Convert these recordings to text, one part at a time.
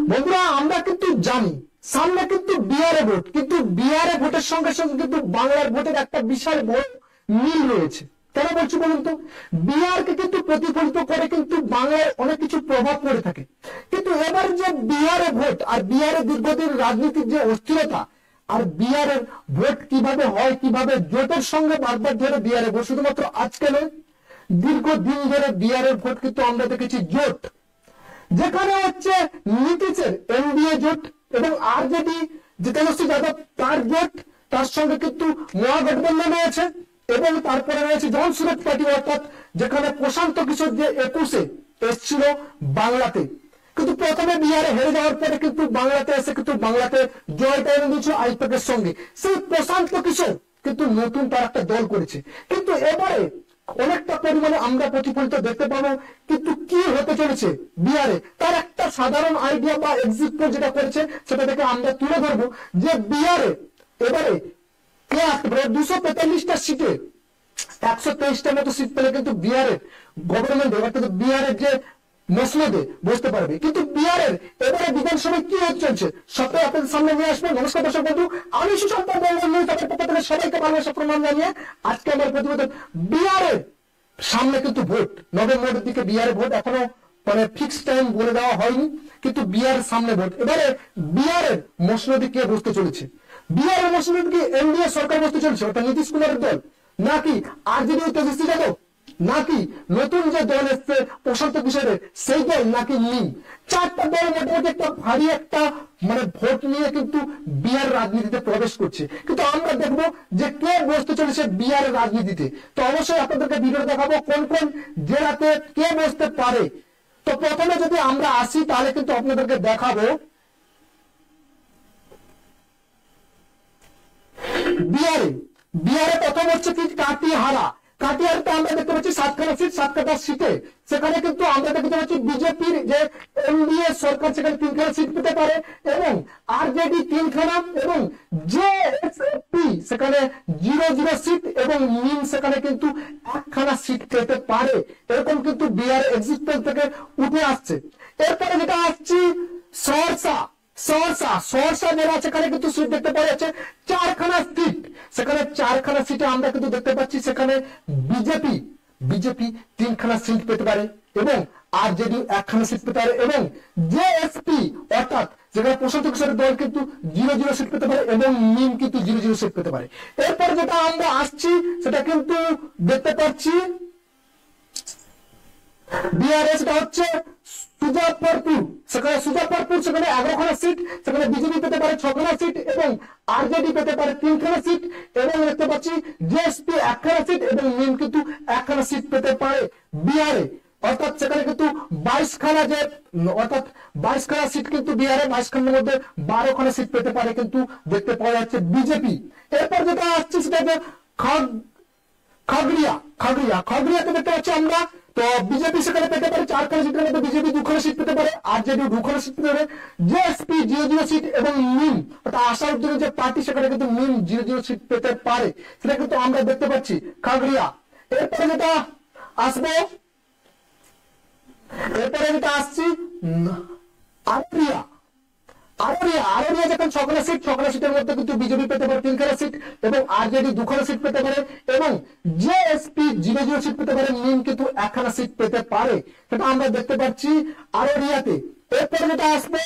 বন্ধুরা আমরা কিন্তু জানি সামনে কিন্তু বিহারে ভোট, কিন্তু বিহারে ভোটের সঙ্গে সঙ্গে কিন্তু বাংলার ভোটের একটা বিশাল বড় মিল রয়েছে। কেন বলছি বলুন তো, বিহারকে কিন্তু প্রতিফলিত করে কিন্তু বাংলায় অনেক কিছু প্রভাব পড়ে থাকে। কিন্তু এবার যে বিহারে ভোট আর বিহারে দীর্ঘদিন রাজনীতির যে অস্থিরতা, আর বিহারের ভোট কিভাবে হয়, কিভাবে জোটের সঙ্গে বারবার ধরে বিহারে ভোট, শুধুমাত্র আজকে নয়, দীর্ঘদিন ধরে বিহারের ভোট কিন্তু আমরা দেখেছি জোট, যেখানে হচ্ছে নীতিশের এনডিএ জোট এবং আরজেডি যে তেজস্বী যাদব তার জোট, তার সঙ্গে কিন্তু মহাগঠবন্ধন রয়েছে এবং তারপরে রয়েছে জনসুরত পার্টি, অর্থাৎ যেখানে প্রশান্ত কিশোর যে 21-এ এসেছিল বাংলাতে, কিন্তু প্রথমে বিহারে হেরে যাওয়ার পরে কিন্তু বাংলাতে এসে কিন্তু বাংলাতে জয়টা এনে দিয়েছিল আইপ্যাকের সঙ্গে। সেই প্রশান্ত কিশোর কিন্তু নতুন তার একটা দল করেছে, কিন্তু এবারে অনেকটা পরিমাণে আমরা প্রতিফলিত দেখতে পাবো। কিন্তু কি হতে চলেছে বিহারে, তার একটা সাধারণ আইডিয়া বা এক্সিট পোল যেটা করেছে সেটা থেকে আমরা তুলে ধরবো যে বিহারে এবারে কে আসতে পারে। 245টা সিটে 123টার মতো সিট পেলে কিন্তু বিহারের গভর্নমেন্ট, অর্থাৎ বিহারের যে মসনদে বসতে পারবে। কিন্তু বিহারের এবারে বিধানসভায় কি হতে চলছে সবটাই আপনাদের সামনে নিয়ে আসবে। নমস্কার দর্শক বন্ধু, আমি সুশান্ত সবাইকে ভালোবাসা প্রমাণ জানিয়ে আজকে আমার প্রতিবেদন। বিহারের সামনে কিন্তু ভোট, নভেম্বরের দিকে বিহারে ভোট, এখনো মানে ফিক্স টাইম বলে দেওয়া হয়নি, কিন্তু বিহারের সামনে ভোট। এবারে বিহারের মসনদে কে বসতে চলেছে, বিহারের মসনদে কি এনডিএ সরকার বসতে চলেছে, অর্থাৎ নীতিশ কুমারের দল, নাকি আরজেডি তেজস্বী যাদব, নাকি নতুন যে দল এসছে প্রশান্ত কিশোরের সেই দল, নাকি নিম? চারটা দল মোটামুটি একটা ভারী একটা মানে ভোট নিয়ে কিন্তু বিহার রাজনীতিতে প্রবেশ করছে। কিন্তু আমরা দেখবো যে কে বসতে চলেছে বিহারের রাজনীতিতে। তো অবশ্যই আপনাদেরকে ভিডিও দেখাবো কোন কোন জেলাতে কে বসতে পারে। তো প্রথমে যদি আমরা আসি তাহলে কিন্তু আপনাদেরকে দেখাবো বিহারে। বিহারে প্রথম হচ্ছে কি কাটিহারা। কাটিহারতে আমরা দেখতে পাচ্ছি 7খানা সিট, 7খানা সিটে সেখানে কিন্তু আমরা দেখতে পাচ্ছি বিজেপির যে এনডিএ সরকার সেখানে 3খানা সিট পেতে পারে এবং আরজেডি 3খানা এবং জেএসপি সেখানে 0 সিট এবং নিম সেখানে কিন্তু 1খানা সিট পেতে পারে, এরকম কিন্তু বিহার এক্সিট পোল থেকে উঠে আসছে। এরপরে যেটা আসছি সহরসা জেলা, সেখানে কিন্তু সিট দেখতে পাওয়া যাচ্ছে 4খানা সিট, সেখানে 4খানা সিটে আমরা কিন্তু দেখতে পাচ্ছি সেখানে বিজেপি 3খানা সিট পেতে পারে এবং আরজেডি 1খানা সিট পেতে পারে এবং জেএসপি অর্থাৎ যেখানে প্রশান্ত কিশোরের দল কিন্তু 0 সিট পেতে পারে এবং নিম কিন্তু 0 সিট পেতে পারে। এরপর যেটা আমরা আসছি সেটা কিন্তু দেখতে পাচ্ছি বিহারে, সেটা হচ্ছে সুজাপুর। সেখানে 11খানা সিট, সেখানে বিজেপি পেতে পারে 6খানা সিট এবং আরজেডি পেতে পারে 3খানা সিট এবং দেখতে পাচ্ছি জেএসপি 1খানা সিট এবং নিম কিন্তু 1খানা সিট পেতে পারে বিহারে, অর্থাৎ সেখানে কিন্তু 22খানা যে অর্থাৎ 22খানা সিট কিন্তু বিহারে 22খানার মধ্যে 12খানা সিট পেতে পারে কিন্তু দেখতে পাওয়া যাচ্ছে বিজেপি। এরপর যেটা আসছে সেটা হচ্ছে খগড়িয়াতে দেখতে পাচ্ছি আমরা, তো বিজেপি সেখানে পেতে পারে 4খানা সিটের মধ্যে বিজেপি 2খানা সিট পেতে পারে, আরজেডি 2খানা সিট পেতে পারে, জেএসপি 0 সিট এবং নিম অর্থাৎ আসাদুদ্দিনের যে পার্টি সেখানে কিন্তু নিম 0 সিট পেতে পারে, সেটা কিন্তু আমরা দেখতে পাচ্ছি খগড়িয়া। এরপরে যেটা আসছি আরোরিয়া যখন 6খানা সিটের মধ্যে কিন্তু বিজেপি পেতে পারে 3খানা সিট এবং আরজেডি 2খানা সিট পেতে পারে এবং জেএসপি 0 সিট পেতে পারে, নিম কিন্তু 1খানা সিট পেতে পারে, সেটা আমরা দেখতে পাচ্ছি আরোরিয়াতে। এরপরে যেটা আসবে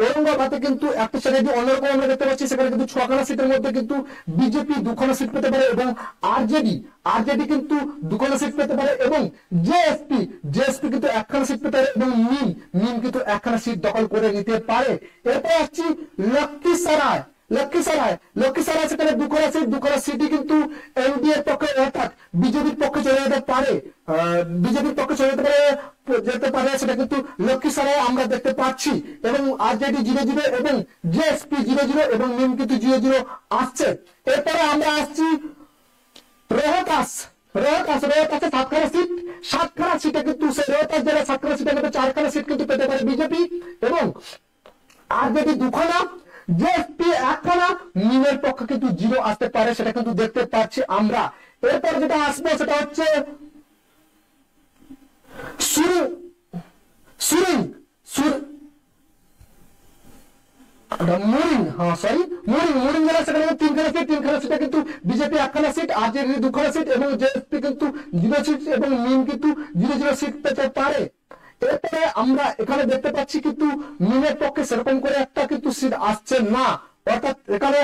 ঔরঙ্গাবাদে কিন্তু একটা স্ট্র্যাটেজি অন্যরকম আমরা দেখতে পাচ্ছি, সেখানে কিন্তু 6খানা সিটের মধ্যে কিন্তু বিজেপি 2খানা সিট পেতে পারে এবং আরজেডি কিন্তু 2খানা সিট পেতে পারে এবং জেএসপি কিন্তু 1খানা সিট পেতে পারে এবং নিম কিন্তু 1খানা সিট দখল করে নিতে পারে। এরপর আসছি লক্ষ্মীসরাই সেখানে 2খানা সিটই কিন্তু এনডিএর পক্ষে অর্থাৎ বিজেপির পক্ষে চলে যেতে পারে, সেটা কিন্তু লক্ষ্মীসরাই আমরা দেখতে পাচ্ছি এবং আরজেডি 0 এবং জেএসপি 0 এবং নিম কিন্তু 0 আসছে। এরপরে আমরা আসছি রোহতাসে 7খানা সিটে কিন্তু রোহতাস জেলায় 7খানা সিটের মধ্যে 4খানা সিট কিন্তু পেতে পারে বিজেপি এবং আরজেডি 2খানা, জেএসপি 1খানা, নিমের পক্ষে কিন্তু 0 আসতে পারে, সেটা কিন্তু দেখতে পাচ্ছি আমরা। এরপর যেটা আসবে সেটা হচ্ছে মুরিং, হ্যাঁ সরি, মুরিং জেলা, সেখানে 3খানা সিট, 3খানা সিটে কিন্তু বিজেপি 1খানা সিট, আরজেডি 2খানা সিট এবং জেএসপি কিন্তু 0 সিট এবং মিম কিন্তু 0 সিট পেতে পারে। এরপরে আমরা এখানে দেখতে পাচ্ছি কিন্তু মিমের পক্ষে সেরকম করে একটা কিন্তু সিট আসছে না, অর্থাৎ এখানে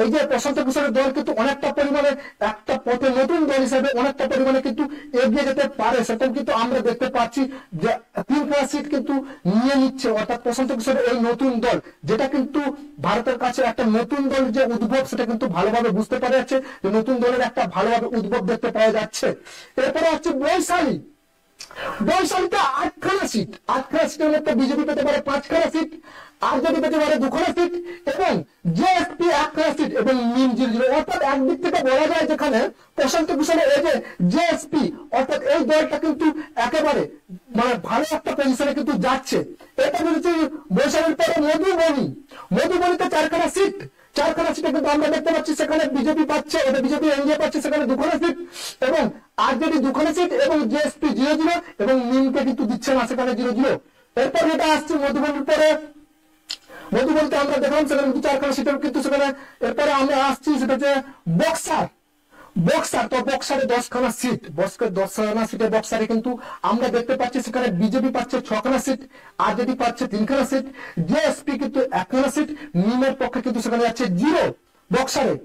এই যে প্রশান্ত কিশোরের দল কিন্তু অনেকটা পরিমাণে একটা পথে নতুন দল হিসেবে অনেকটা পরিমাণে কিন্তু এগিয়ে যেতে পারে, সেরকম কিন্তু আমরা দেখতে পাচ্ছি যে 3খানা সিট কিন্তু নিয়ে নিচ্ছে, অর্থাৎ প্রশান্ত কিশোরের এই নতুন দল, যেটা কিন্তু ভারতের কাছে একটা নতুন দল যে উদ্ভব সেটা কিন্তু ভালোভাবে বুঝতে পারা যাচ্ছে, যে নতুন দলের একটা ভালোভাবে উদ্ভব দেখতে পাওয়া যাচ্ছে। এরপরে হচ্ছে বৈশালীতে 8খানা সিট, 8খানা সিটের মধ্যে বিজেপি পেতে পারে 5খানা সিট, আরজেডি পেতে পারে 2খানা সিট এবং জেএসপি 1খানা সিট এবং মিম 0। অর্থাৎ একদিক থেকে বলা যায় যেখানে প্রশান্ত কিশোরের এই যে জেএসপি অর্থাৎ এই দলটা কিন্তু একেবারে মানে ভালো একটা পজিশনে কিন্তু যাচ্ছে। এটা বলছে বৈশালীর পরে মধুবনীতে 4খানা সিট, 4খানা সিটে কিন্তু আমরা দেখতে পাচ্ছি সেখানে বিজেপি পাচ্ছে, এটা বিজেপি এনডিএ পাচ্ছে সেখানে 2খানা সিট এবং আরজেডি 2খানা সিট এবং জেএসপি 0 এবং মিমকে কিন্তু দিচ্ছে না, সেখানে 0। এরপর যেটা আসছে মধুবনীতে আমরা দেখলাম সেখানে কিন্তু 4খানা সিটের কিন্তু সেখানে। এরপরে আমরা আসছি সেটা হচ্ছে বক্সার, তো বক্সারে 10খানা সিট, 10খানা সিটে বক্সারে কিন্তু আমরা দেখতে পাচ্ছি সেখানে বিজেপি পাচ্ছে 6খানা সিট, আরজেডি পাচ্ছে 3খানা সিট, জেএসপি কিন্তু 1খানা সিট, মিমের পক্ষে কিন্তু সেখানে যাচ্ছে 0 বক্সারে।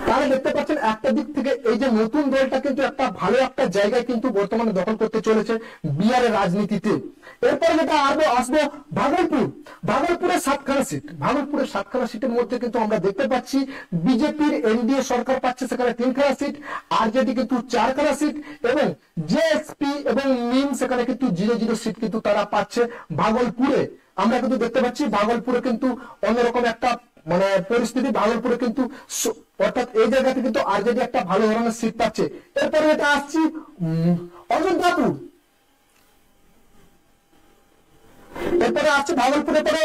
তাহলে দেখতে পাচ্ছেন একটা দিক থেকে এই যে নতুন দলটা কিন্তু একটা ভালো একটা জায়গায় কিন্তু বর্তমানে দখল করতে চলেছে বিহারের রাজনীতিতে। এরপরে যেটা আসবো ভাগলপুরে 7খানা সিট, ভাগলপুরের 7খানা সিটের মধ্যে কিন্তু আমরা দেখতে পাচ্ছি বিজেপির এনডিএ সরকার পাচ্ছে সেখানে 3খানা সিট, আরজেডি কিন্তু 4খানা সিট এবং জেএসপি এবং মিম সেখানে কিন্তু 0 সিট কিন্তু তারা পাচ্ছে ভাগলপুরে। আমরা কিন্তু দেখতে পাচ্ছি ভাগলপুরে কিন্তু অন্যরকম একটা মানে পরিস্থিতি, ভাগলপুরে কিন্তু অর্থাৎ এই জায়গাতে কিন্তু আরজেডি একটা ভালো ধরনের সিট পাচ্ছে। এরপরে এটা আসছি অযোধ্যাপুর, এরপরে আসছে ভাগলপুরের পরে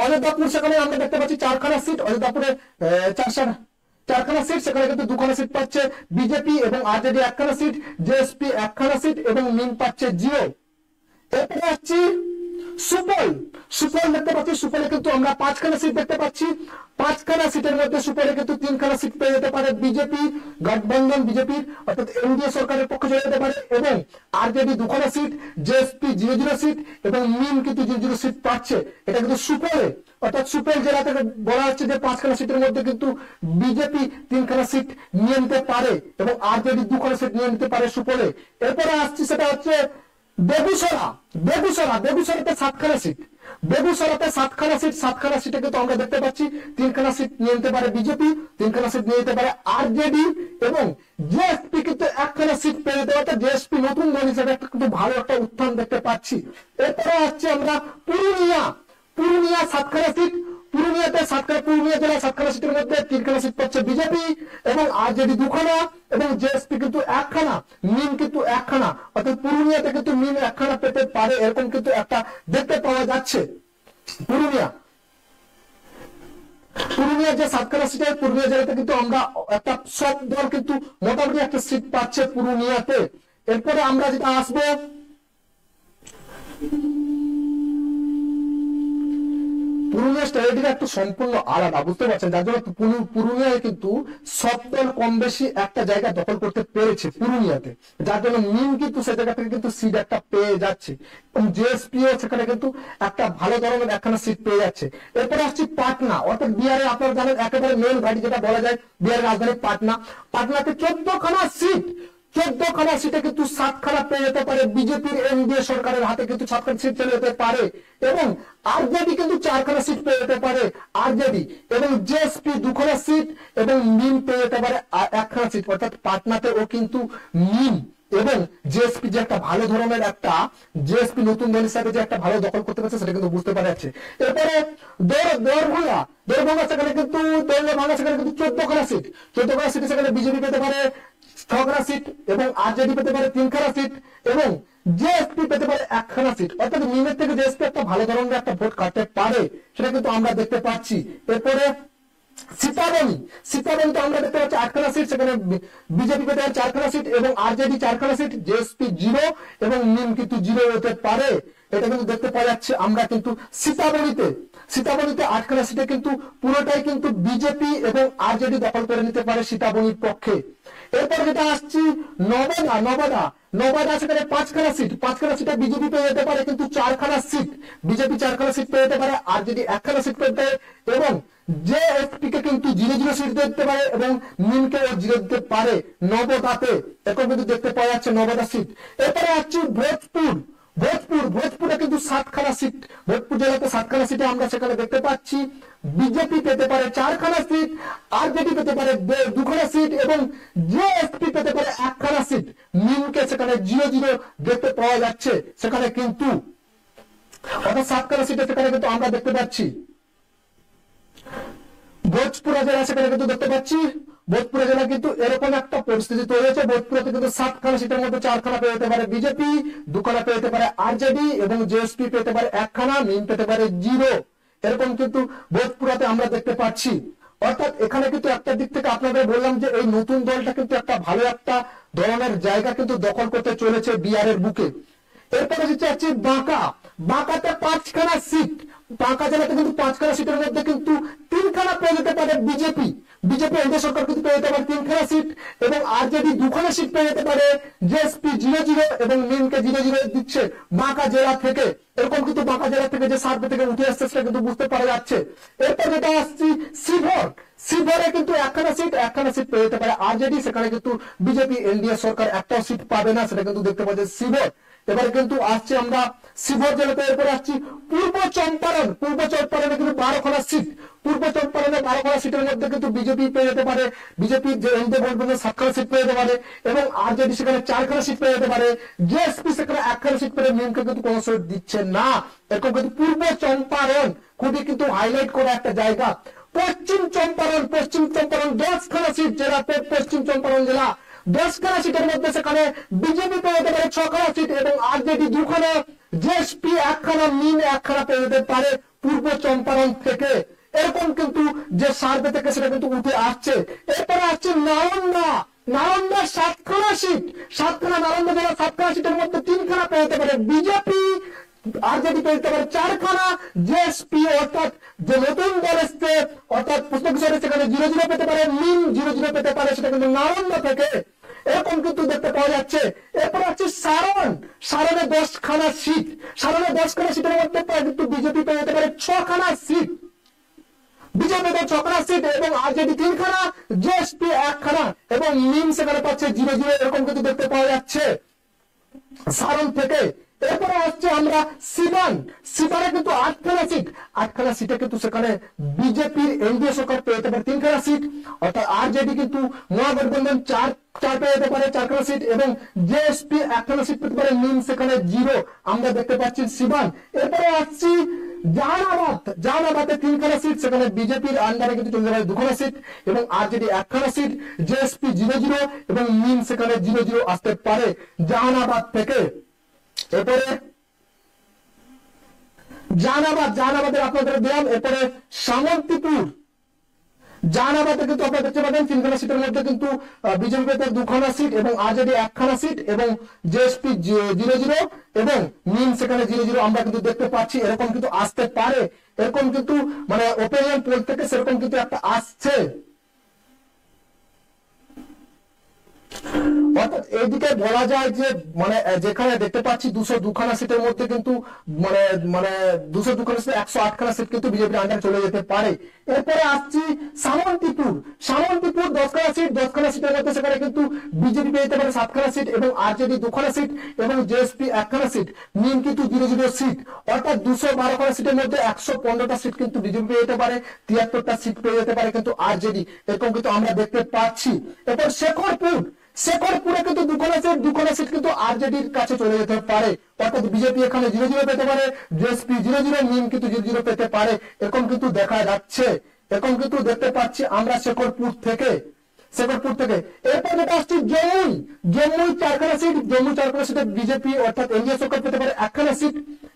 অযোধ্যাপুর সেখানে আমরা দেখতে পাচ্ছি 4খানা সিট, অযোধ্যাপুরে 4খানা সিট, সেখানে কিন্তু 2খানা সিট পাচ্ছে বিজেপি এবং আরজেডি 1খানা সিট, জেএসপি 1খানা সিট এবং মিম পাচ্ছে 0। এরপরে আসছি সুপল দেখতে পাচ্ছি, সুপলে কিন্তু আমরা 5খানা সিট দেখতে পাচ্ছি, 5খানা সিটের মধ্যে সুপলে কিন্তু 3খানা সিট পেয়ে যেতে পারে বিজেপি, গঠবন্ধন বিজেপির অর্থাৎ এনডিএ সরকারের পক্ষে চলে যেতে পারে এবং আরজেডি 2খানা সিট, জেএসপি 0 সিট এবং মিম কিন্তু 0 সিট পাচ্ছে। এটা কিন্তু সুপলে, অর্থাৎ সুপল জেলা থেকে বলা হচ্ছে যে 5খানা সিটের মধ্যে কিন্তু বিজেপি 3খানা সিট নিয়ে নিতে পারে এবং আরজেডি 2খানা সিট নিয়ে নিতে পারে সুপলে। এরপরে আসছি সেটা হচ্ছে বেগুসরাতে 7খানা সিট, বেগুসরাতে 7খানা সিট, 7খানা সিটে কিন্তু আমরা দেখতে পাচ্ছি 3খানা সিট নিয়ে নিতে পারে বিজেপি, 3খানা সিট নিয়ে নিতে পারে আরজেডি এবং জেএসপি কিন্তু 1খানা সিট পেয়ে যেতে পারে। জেএসপি নতুন দল হিসেবে কিন্তু ভালো একটা উত্থান দেখতে পাচ্ছি। এরপরে আসছে আমরা পুরুলিয়া 7খানা সিট, পুরুলিয়া জেলা 7খানা সিটের মধ্যে 3খানা সিট পাচ্ছে বিজেপি এবং আরজেডি 2খানা এবং জেএসপি কিন্তু 1খানা, মিম কিন্তু 1খানা, অর্থাৎ পুরুলিয়াতে কিন্তু মিম 1খানা পেতে পারে, এরকম কিন্তু একটা দেখতে পাওয়া যাচ্ছে। পুরুলিয়া যে 7খানা সিটের পুরুলিয়া জেলাতে কিন্তু আমরা একটা সব দল কিন্তু মোটামুটি একটা সিট পাচ্ছে পুরুলিয়াতে। এরপরে আমরা যেটা আসবো পুরুলিয়া স্ট্র্যাটেজি একটু সম্পূর্ণ আলাদা, বুঝতে পারছেন, যার জন্য পুরুলিয়ায় কিন্তু সব দল কম বেশি একটা জায়গা দখল করতে পেরেছে পুরুলিয়াতে, যার জন্য মিম কিন্তু সে জায়গা থেকে কিন্তু সিট একটা পেয়ে যাচ্ছে এবং জেএসপিও সেখানে কিন্তু একটা ভালো ধরনের 1খানা সিট পেয়ে যাচ্ছে। এরপরে আসছি পাটনা, অর্থাৎ বিহারে আপনারা জানেন একেবারে মেন ঘাঁটি যেটা বলা যায় বিহারের রাজধানী পাটনাতে 14খানা সিট, 14খানা সিটে কিন্তু 7খানা পেয়ে যেতে পারে বিজেপির এনডিএ সরকারের হাতে কিন্তু 7খানা সিট চলে যেতে পারে এবং আরজেডি কিন্তু 4খানা সিট পেয়ে যেতে পারে আরজেডি এবং জেএসপি 2খানা সিট এবং মিম পেয়ে যেতে পারে 1খানা সিট। অর্থাৎ পাটনাতেও কিন্তু মিম এবং জেএসপি যে একটা ভালো ধরনের একটা জেএসপি নতুন দল হিসাবে যে একটা ভালো দখল করতে পারছে সেটা কিন্তু বুঝতে পারা যাচ্ছে। এরপরে দৌড়ভাঙ্গা সেখানে কিন্তু 14খানা সিট, 14খানা সিট সেখানে বিজেপি পেতে পারে 6খানা সিট এবং আরজেডি পেতে পারে 3খানা সিট এবং জেএসপি পেতে পারে 1খানা সিট। অর্থাৎ মিমের থেকে জেএসপি একটা ভালো ধরনের একটা ভোট কাটতে পারে, সেটা কিন্তু আমরা দেখতে পাচ্ছি। এরপরে সীতাবনীতে আমরা দেখতে পাচ্ছি 8খানা সিট, সেখানে বিজেপি পেতে পারে 4খানা সিট এবং আরজেডি 4খানা সিট, জেএসপি 0 এবং মিম কিন্তু 0 হতে পারে। এটা কিন্তু দেখতে পাওয়া যাচ্ছে আমরা কিন্তু সীতাবনীতে 8খানা সিটে কিন্তু পুরোটাই কিন্তু বিজেপি এবং আরজেডি দখল করে নিতে পারে সীতাবনীর পক্ষে। এরপর যেটা আসছি নবাদা সেখানে 5খানা সিটে বিজেপি পেয়ে যেতে পারে, কিন্তু 4খানা সিট বিজেপি 4খানা সিট পেয়ে যেতে পারে, আরজেডি 1খানা সিট পেতে এবং জেএসপি কে কিন্তু 0-0 সিট দিতে পারে এবং নিমকে 0 দিতে পারে নবদাতে। এখন কিন্তু দেখতে পাওয়া যাচ্ছে নবদা সিট। এরপরে আসছে ভোজপুরে কিন্তু 7খানা সিট, ভোজপুর জেলাতে 7খানা সিটে আমরা সেখানে দেখতে পাচ্ছি বিজেপি পেতে পারে 4খানা সিট, আরজেডি পেতে পারে 2খানা সিট এবং জেএসপি পেতে পারে 1খানা সিট। নিমকে সেখানে 0-0 দেখতে পাওয়া যাচ্ছে সেখানে কিন্তু, অর্থাৎ 7খানা সিটে সেখানে কিন্তু আমরা দেখতে পাচ্ছি। ভোজপুরা জেলা সেখানে কিন্তু দেখতে পাচ্ছি ভোজপুরা জেলা কিন্তু এরকম একটা পরিস্থিতি তৈরি হয়েছে। ভোজপুরাতে কিন্তু 7খানা সিটের মধ্যে 4খানা পেয়ে যেতে পারে বিজেপি, 2খানা পেয়ে যেতে পারে আরজেডি এবং জেএসপি পেতে পারে 1খানা, নিম পেতে পারে 0। এরকম কিন্তু ভোজপুরাতে আমরা দেখতে পাচ্ছি। অর্থাৎ এখানে কিন্তু একটা দিক থেকে আপনাদের বললাম যে এই নতুন দলটা কিন্তু একটা ভালো একটা ধরনের জায়গা কিন্তু দখল করতে চলেছে বিহারের বুকে। এরপরে যেটা আছে বাঁকাতে 5খানা সিট, বাঁকা জেলাতে কিন্তু 5খানা সিটের মধ্যে কিন্তু 3খানা পেয়ে যেতে পারে বিজেপি এনডিএ সরকার কিন্তু পেয়ে যেতে পারে 3খানা সিট এবং আরজেডি 2খানা সিট পেয়ে যেতে পারে, জেএসপি 0-0 এবং নিমকে 0-0 দিচ্ছে বাঁকা জেলা থেকে। এরকম কিন্তু বাঁকা জেলা থেকে যে সার্ভে থেকে উঠে আসছে সেটা কিন্তু বুঝতে পারা যাচ্ছে। এরপর যেটা আসছি শিবহরে কিন্তু 1খানা সিট পেয়ে যেতে পারে আরজেডি, সেখানে কিন্তু বিজেপি এনডিএ সরকার একটাও সিট পাবে না, সেটা কিন্তু দেখতে পাচ্ছি শিবহর। এবারে কিন্তু আসছে আমরা শিবহর জেলাতে। এরপরে আসছি পূর্ব চম্পারণে কিন্তু 12খানা সিট, পূর্ব চম্পারণে 12খানা সিটের মধ্যে কিন্তু বিজেপি পেয়ে যেতে পারে, বিজেপি যে এনডিএ গঠবন্ধন 7খানা সিট পেয়ে যেতে পারে এবং আরজেডি সেখানে 4খানা সিট পেয়ে যেতে পারে, জেএসপি সেখানে 1খানা সিট পেয়ে নিমকে কিন্তু কোনো সিট দিচ্ছে না। এরকম কিন্তু পূর্ব চম্পারণ খুবই কিন্তু হাইলাইট করা একটা জায়গা। পশ্চিম চম্পারণ 10খানা সিট জেলা, পশ্চিম চম্পারণ জেলা 10খানা সিটের মধ্যে সেখানে বিজেপি পেয়ে যেতে পারে 6খানা সিট এবং আরজেডি 2খানা, জেএসপি 1খানা, নিম 1খানা পেয়ে যেতে পারে পূর্ব চম্পারণ থেকে। এরকম কিন্তু যে সার্ভে থেকে সেটা কিন্তু উঠে আসছে। এরপরে আসছে নালন্দা 7খানা সিট, নালন্দা জেলা 7খানা সিটের মধ্যে 3খানা পেয়ে যেতে পারে বিজেপি, আরজেডি পেয়ে যেতে পারে 4খানা, জেএসপি অর্থাৎ যে নতুন দল এসছে অর্থাৎ পুষ্পকিশোরে সেখানে 0-0 পেতে পারে, নিম 0-0 পেতে পারে, সেটা কিন্তু নালন্দা থেকে। এরকম কিন্তু দেখতে পাওয়া যাচ্ছে। এরপর আছে সারণে 10খানা সিট, 10খানা সিটের মধ্যে কিন্তু বিজেপি পেয়ে যেতে পারে 6খানা সিট, বিজেপিতে 6খানা সিট এবং আরজেডি 3খানা, জেএসপি 1খানা এবং নিম সেখানে পাচ্ছে 0-0। এরকম কিন্তু দেখতে পাওয়া যাচ্ছে সারণ থেকে। এরপরে আসছে আমরা সিবানে কিন্তু 8খানা সিটে কিন্তু সেখানে বিজেপির এনডিএ সরকার পেয়ে যেতে পারে 3খানা সিট, অর্থাৎ আরজেডি কিন্তু মহাগঠবন্ধন 4 পেয়ে যেতে পারে 4খানা সিট এবং জেএসপি 1খানা সিট পেতে পারে, নিম সেখানে 0 আমরা দেখতে পাচ্ছি সিবান। এরপরে আসছি জাহানাবাদে 3খানা সিট, সেখানে বিজেপির আন্ডারে কিন্তু চলে যাবে 2খানা সিট এবং আরজেডি 1খানা সিট, জেএসপি 0-0 এবং নিম সেখানে 0-0 আসতে পারে জাহানাবাদ থেকে। এরপরে জাহানাবাদের আপনাদের দিলাম। এরপরে জাহানাবাদে কিন্তু আপনারা দেখতে পাবেন 3খানা সিটের মধ্যে কিন্তু বিজেপি পেতে 2খানা সিট এবং আরজেডি 1খানা সিট এবং জেএসপি 0-0 এবং নিম সেখানে 0-0 আমরা কিন্তু দেখতে পাচ্ছি। এরকম কিন্তু আসতে পারে, এরকম কিন্তু মানে ওপিনিয়ন পোল থেকে সেরকম কিন্তু একটা আসছে। অর্থাৎ এইদিকে বলা যায় যে মানে যেখানে দেখতে পাচ্ছি 202খানা সিটের মধ্যে কিন্তু মানে 202খানা সিট 108খানা সিট কিন্তু বিজেপির আন্ডারে চলে যেতে পারে। এরপরে আসছি সামন্তিপুর 10খানা সিটের মধ্যে সেখানে কিন্তু বিজেপি পেয়ে যেতে পারে 7খানা সিট এবং আরজেডি 2খানা সিট এবং জেএসপি 1খানা সিট, নিম কিন্তু 0-0 সিট, অর্থাৎ 212খানা সিটের মধ্যে 115টা সিট কিন্তু বিজেপি পেয়ে যেতে পারে, 73টা সিট পেয়ে যেতে পারে কিন্তু আরজেডি। এরকম কিন্তু আমরা দেখতে পাচ্ছি। এরপর শেখরপুরে কিন্তু 2খানা সিট কিন্তু আরজেডির কাছে চলে যেতে পারে, অর্থাৎ বিজেপি এখানে 0-0 পেতে পারে, জেএসপি 0-0, নিম কিন্তু 0-0 পেতে পারে। এরকম কিন্তু দেখা যাচ্ছে, এরকম কিন্তু দেখতে পাচ্ছি আমরা শেখরপুর থেকে। এরপর যেটা আসছে জম্মুই 4খানা সিট, জম্মু 4খানা সিটে বিজেপি অর্থাৎ এনডিএ সরকার পেতে পারে 1খানা সিট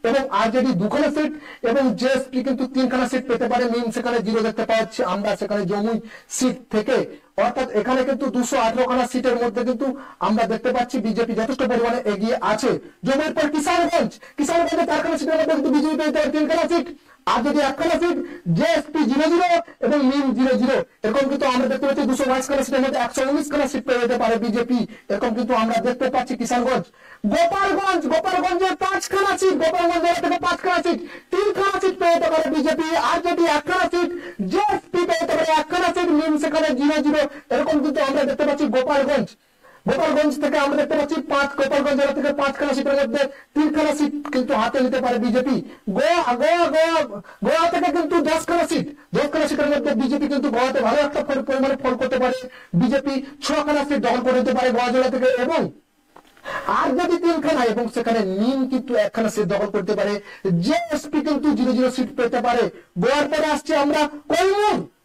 এবং আরজেডি 2খানা সিট এবং জেএসপি কিন্তু 3খানা সিট পেতে পারে, নিম সেখানে 0 দেখতে পাচ্ছি আমরা সেখানে জম্মুই সিট থেকে। অর্থাৎ এখানে কিন্তু 218খানা সিটের মধ্যে কিন্তু আমরা দেখতে পাচ্ছি বিজেপি যথেষ্ট পরিমাণে এগিয়ে আছে। জমিরপুর কিষানগঞ্জ 4খানা সিটের মধ্যে কিন্তু বিজেপি পেতে 3খানা সিট, আর যদি 1খানা সিট জেএসপি 00 এবং মিম 00, এরকম কিন্তু আমরা দেখতে পাচ্ছি 222খানা সিটের মধ্যে 119খানা সিট পেয়ে যেতে পারে বিজেপি, এরকম কিন্তু আমরা দেখতে পাচ্ছি কিষানগঞ্জ। গোপালগঞ্জের 5খানা সিট, গোপালগঞ্জ থেকে 5খানা সিট, 3খানা সিট পেয়ে যেতে পারে বিজেপি, আর যদি 1খানা সিট জেএসপি পেয়ে যেতে পারে, 1খানা সিট মিম সেখানে 00, এরকম কিন্তু আমরা দেখতে পাচ্ছি গোপালগঞ্জ থেকে আমরা দেখতে পাচ্ছি গোপালগঞ্জ জেলা থেকে 5খানা সিটের মধ্যে 3খানা সিট কিন্তু হাতে নিতে পারে বিজেপি। গোয়া থেকে কিন্তু 10খানা সিটের মধ্যে বিজেপি কিন্তু গোয়াতে ভালো একটা পরিমাণে ফল করতে পারে বিজেপি, 6খানা সিট দখল করে নিতে পারে গোয়া জেলা থেকে, এবং আর যদি 3খানা এবং সেখানে মিম কিন্তু 1খানা সিট দখল করতে পারে, জেএসপি কিন্তু 00 সিট পেতে পারে। গোয়ার পরে আসছে আমরা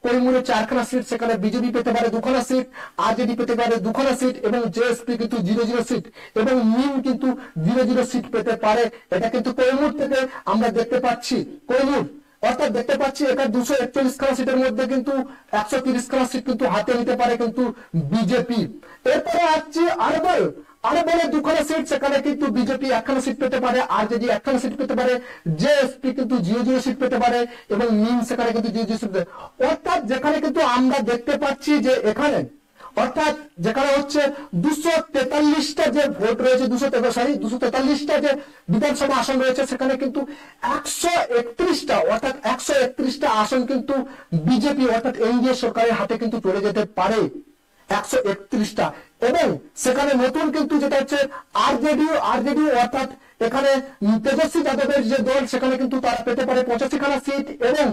কৈমুরে 4খানা সিট, সেখানে বিজেপি পেতে পারে 2খানা সিট, আরজেডি পেতে পারে 2খানা সিট, এবং জেএসপি কিন্তু 00 সিট এবং মিম কিন্তু 00 সিট পেতে পারে। এটা কিন্তু কৈমুর থেকে আমরা দেখতে পাচ্ছি। অর্থাৎ দেখতে পাচ্ছি এটা 241খানা সিটের মধ্যে কিন্তু 130খানা সিট কিন্তু হাতে নিতে পারে কিন্তু বিজেপি। এরপরে আসছে আরবলে 2খানা সিট, সেখানে কিন্তু বিজেপি 1খানা সিট পেতে পারে, আর যদি 1খানা সিট পেতে পারে, জেএসপি কিন্তু 00 সিট পেতে পারে, এবং মিম সেখানে কিন্তু 00 সিট। অর্থাৎ যেখানে কিন্তু আমরা দেখতে পাচ্ছি যে এখানে অর্থাৎ যেখানে হচ্ছে 243টা যে ভোট রয়েছে, 243টা যে বিধানসভা আসন রয়েছে, সেখানে কিন্তু 131টা অর্থাৎ 131টা আসন কিন্তু বিজেপি অর্থাৎ এনডিএ সরকারের হাতে কিন্তু চলে যেতে পারে, 131টা। এবং সেখানে নতুন কিন্তু যেটা হচ্ছে আরজেডি অর্থাৎ এখানে তেজস্বী যাদবের যে দল, সেখানে কিন্তু তারা পেতে পারে 85খানা সিট, এবং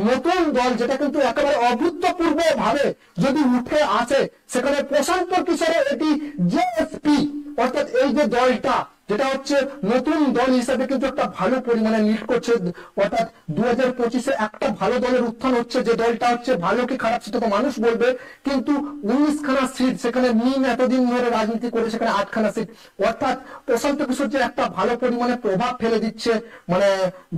নতুন দল যেটা কিন্তু একেবারে অভূতপূর্ব ভাবে যদি উঠে আসে, সেখানে প্রশান্ত কিশোরের এটি জেএসপি অর্থাৎ এই যে দলটা যেটা হচ্ছে নতুন দল হিসাবে কিন্তু একটা ভালো পরিমাণে লিড করছে, অর্থাৎ 2025-এ একটা ভালো দলের উত্থান হচ্ছে। যে দলটা হচ্ছে ভালো কি খারাপ সেটা তো মানুষ বলবে, কিন্তু 19খানা সিট, সেখানে মিম এতদিন ধরে রাজনীতি করে সেখানে 8খানা সিট, অর্থাৎ প্রশান্ত কিশোর যে একটা ভালো পরিমাণে প্রভাব ফেলে দিচ্ছে মানে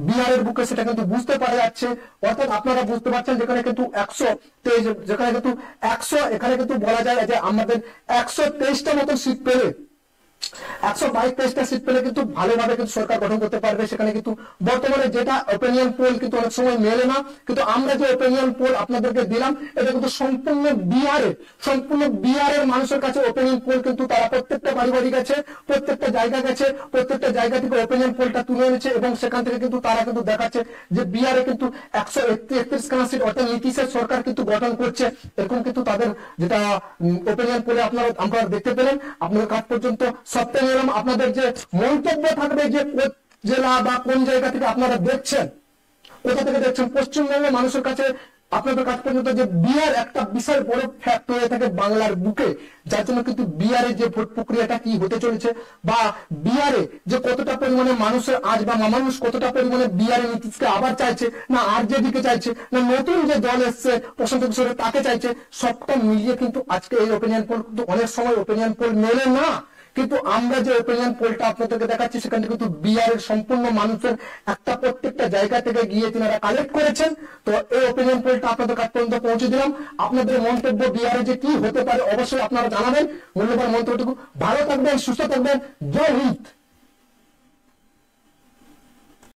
বিহারের বুকে, সেটা কিন্তু বুঝতে পারা যাচ্ছে। অর্থাৎ আপনারা বুঝতে পারছেন যেখানে কিন্তু 123, যেখানে কিন্তু 100, এখানে কিন্তু বলা যায় যে আমাদের 123টা মতো সিট পেলে 122টা সিট পেলে কিন্তু ভালোভাবে কিন্তু সরকার গঠন করতে পারবে। সেখানে কিন্তু বর্তমানে যেটা ওপিনিয়ন পোল কিন্তু অনেক সময় মেলে না, কিন্তু আমরা যে ওপিনিয়ন পোল আপনাদেরকে দিলাম, এটা কিন্তু সম্পূর্ণ বিহারের মানুষের কাছে ওপিনিয়ন পোল কিন্তু তারা প্রত্যেকটা বাড়ি গেছে, প্রত্যেকটা জায়গা থেকে ওপিনিয়ন পোলটা তুলে এনেছে, এবং সেখান থেকে কিন্তু তারা কিন্তু দেখাচ্ছে যে বিহারে কিন্তু 131খানা সিট অর্থাৎ নীতিশের সরকার কিন্তু গঠন করছে, এরকম কিন্তু তাদের যেটা ওপিনিয়ন পোলে আপনারা দেখতে পেলেন। আপনাদের কাছ পর্যন্ত সপ্তাহে নিলাম, আপনাদের যে মন্তব্য থাকবে যে জেলা বা কোন জায়গা থেকে আপনারা দেখছেন, কোথা থেকে দেখছেন, পশ্চিমবঙ্গের মানুষের কাছে আপনাদের কাছ পর্যন্ত যে বিহার একটা বিশাল বড় ফ্যাক্ট হয়ে থাকে বাংলার বুকে, যার জন্য কিন্তু বিহারে যে ভোট প্রক্রিয়াটা কি হতে চলেছে, বা বিহারে যে কতটা পরিমাণে মানুষের আজ বা মানুষ কতটা পরিমাণে বিহারে নীতিশকে আবার চাইছে, না আরজেডি কে চাইছে, না নতুন যে দল এসছে প্রশান্ত কিশোরের তাকে চাইছে, সবটা মিলিয়ে কিন্তু আজকে এই ওপিনিয়ন পোল কিন্তু অনেক সময় ওপিনিয়ন পোল মেলে না, কিন্তু আমরা যে ওপিনিয়ন পোলটা আপনাদেরকে দেখাচ্ছি, সেখানে কিন্তু বিহারের সম্পূর্ণ মানুষের একটা প্রত্যেকটা জায়গা থেকে গিয়ে তিনারা কালেক্ট করেছেন। তো এই ওপিনিয়ন পোলটা আপনাদের কাছ পর্যন্ত পৌঁছে দিলাম। আপনাদের মন্তব্য বিহারে যে কি হতে পারে অবশ্যই আপনারা জানাবেন। মূল্যবান মন্তব্যটুকু, ভালো থাকবেন, সুস্থ থাকবেন, জয় হিন্দ।